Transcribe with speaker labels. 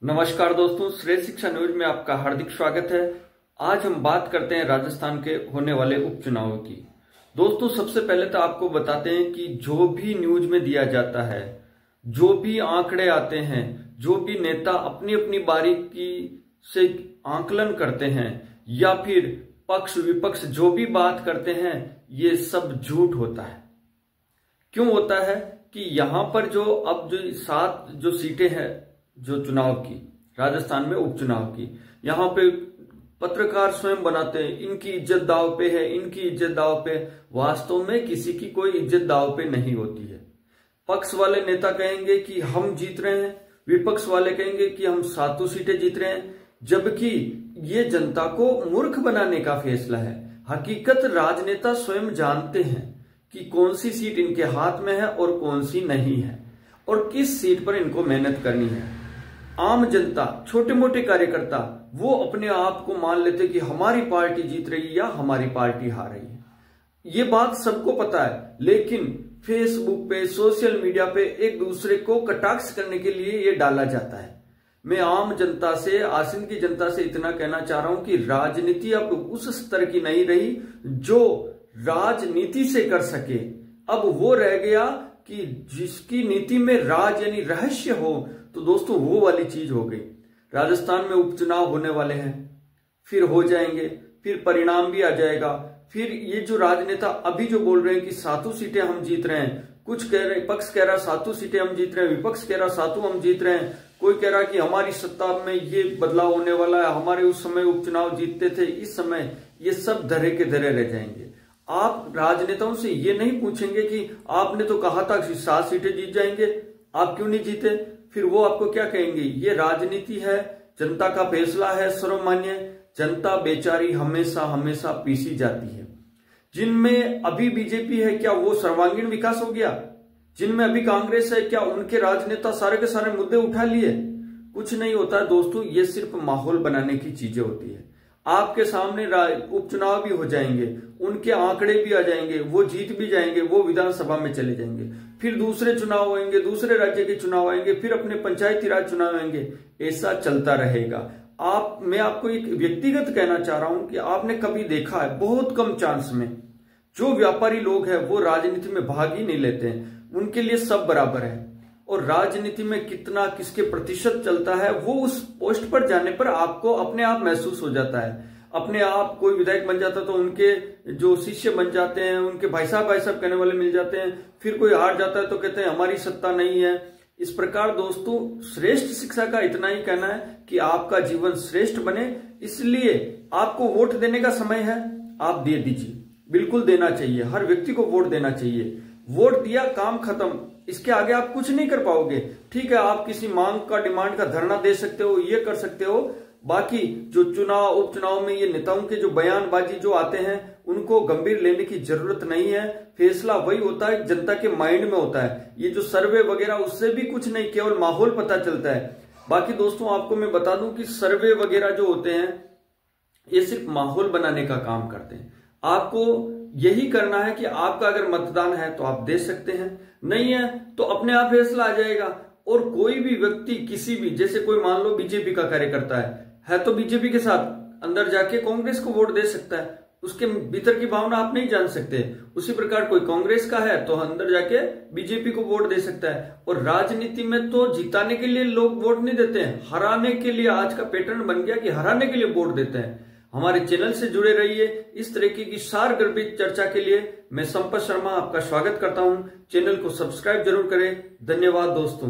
Speaker 1: नमस्कार दोस्तों, श्रेष्ठ शिक्षा न्यूज में आपका हार्दिक स्वागत है। आज हम बात करते हैं राजस्थान के होने वाले उपचुनाव की। दोस्तों, सबसे पहले तो आपको बताते हैं कि जो भी न्यूज में दिया जाता है, जो भी आंकड़े आते हैं, जो भी नेता अपनी अपनी बारीकी से आंकलन करते हैं या फिर पक्ष विपक्ष जो भी बात करते हैं, ये सब झूठ होता है। क्यों होता है कि यहाँ पर जो अब जो 7 सीटें हैं जो चुनाव की, राजस्थान में उपचुनाव की, यहाँ पे पत्रकार स्वयं बनाते हैं इनकी इज्जत दांव पे है, इनकी इज्जत दांव पे। वास्तव में किसी की कोई इज्जत दांव पे नहीं होती है। पक्ष वाले नेता कहेंगे कि हम जीत रहे हैं, विपक्ष वाले कहेंगे कि हम 7 सीटें जीत रहे हैं, जबकि ये जनता को मूर्ख बनाने का फैसला है। हकीकत राजनेता स्वयं जानते हैं कि कौन सी सीट इनके हाथ में है और कौन सी नहीं है, और किस सीट पर इनको मेहनत करनी है। आम जनता, छोटे मोटे कार्यकर्ता, वो अपने आप को मान लेते कि हमारी पार्टी जीत रही है या हमारी पार्टी हार रही है। ये बात सबको पता है, लेकिन फेसबुक पे, सोशल मीडिया पे एक दूसरे को कटाक्ष करने के लिए ये डाला जाता है। मैं आम जनता से, आसिन की जनता से इतना कहना चाह रहा हूं कि राजनीति अब उस स्तर की नहीं रही जो राजनीति से कर सके। अब वो रह गया कि जिसकी नीति में राज यानी रहस्य हो। तो दोस्तों, वो वाली चीज हो गई। राजस्थान में उपचुनाव होने वाले हैं, फिर हो जाएंगे, फिर परिणाम भी आ जाएगा। फिर ये जो राजनेता अभी जो बोल रहे हैं कि 7 सीटें हम जीत रहे हैं, कुछ कह रहे, पक्ष कह रहा 7 सीटें हम जीत रहे हैं, विपक्ष कह रहा 7 हम जीत रहे हैं, कोई कह रहा कि हमारी सत्ता में ये बदलाव होने वाला है, हमारे उस समय उपचुनाव जीतते थे, इस समय ये सब धरे के धरे रह जाएंगे। आप राजनेताओं से ये नहीं पूछेंगे कि आपने तो कहा था कि 7 सीटें जीत जाएंगे, आप क्यों नहीं जीते? फिर वो आपको क्या कहेंगे? ये राजनीति है, जनता का फैसला है, सर्वमान्य। जनता बेचारी हमेशा हमेशा पीसी जाती है। जिनमें अभी बीजेपी है, क्या वो सर्वांगीण विकास हो गया? जिनमें अभी कांग्रेस है, क्या उनके राजनेता सारे के सारे मुद्दे उठा लिए? कुछ नहीं होता है दोस्तों, ये सिर्फ माहौल बनाने की चीजें होती है। आपके सामने उपचुनाव भी हो जाएंगे, उनके आंकड़े भी आ जाएंगे, वो जीत भी जाएंगे, वो विधानसभा में चले जाएंगे, फिर दूसरे चुनाव आएंगे, दूसरे राज्य के चुनाव आएंगे, फिर अपने पंचायती राज चुनाव आएंगे। ऐसा चलता रहेगा। मैं आपको एक व्यक्तिगत कहना चाह रहा हूं कि आपने कभी देखा है, बहुत कम चांस में जो व्यापारी लोग हैं वो राजनीति में भाग ही नहीं लेते हैं। उनके लिए सब बराबर है। और राजनीति में कितना किसके प्रतिशत चलता है, वो उस पोस्ट पर जाने पर आपको अपने आप महसूस हो जाता है। अपने आप कोई विधायक बन जाता तो उनके जो शिष्य बन जाते हैं, उनके भाई साहब कहने वाले मिल जाते हैं। फिर कोई हार जाता है तो कहते हैं हमारी सत्ता नहीं है। इस प्रकार दोस्तों, श्रेष्ठ शिक्षा का इतना ही कहना है कि आपका जीवन श्रेष्ठ बने, इसलिए आपको वोट देने का समय है, आप दे दीजिए। बिल्कुल देना चाहिए, हर व्यक्ति को वोट देना चाहिए। वोट दिया, काम खत्म। इसके आगे आप कुछ नहीं कर पाओगे। ठीक है, आप किसी मांग का, डिमांड का धरना दे सकते हो, ये कर सकते हो। बाकी जो चुनाव, उपचुनाव में ये नेताओं के जो बयानबाजी जो आते हैं, उनको गंभीर लेने की जरूरत नहीं है। फैसला वही होता है, जनता के माइंड में होता है। ये जो सर्वे वगैरह, उससे भी कुछ नहीं, केवल माहौल पता चलता है। बाकी दोस्तों, आपको मैं बता दूं कि सर्वे वगैरह जो होते हैं, ये सिर्फ माहौल बनाने का काम करते हैं। आपको यही करना है कि आपका अगर मतदान है तो आप दे सकते हैं, नहीं है तो अपने आप फैसला आ जाएगा। और कोई भी व्यक्ति किसी भी, जैसे कोई मान लो बीजेपी का कार्यकर्ता है तो बीजेपी के साथ अंदर जाके कांग्रेस को वोट दे सकता है। उसके भीतर की भावना आप नहीं जान सकते। उसी प्रकार कोई कांग्रेस का है तो अंदर जाके बीजेपी को वोट दे सकता है। और राजनीति में तो जिताने के लिए लोग वोट नहीं देते हैं, हराने के लिए। आज का पैटर्न बन गया कि हराने के लिए वोट देते हैं। हमारे चैनल से जुड़े रहिए। इस तरीके की सारगर्भित चर्चा के लिए मैं संपत शर्मा आपका स्वागत करता हूं। चैनल को सब्सक्राइब जरूर करें। धन्यवाद दोस्तों।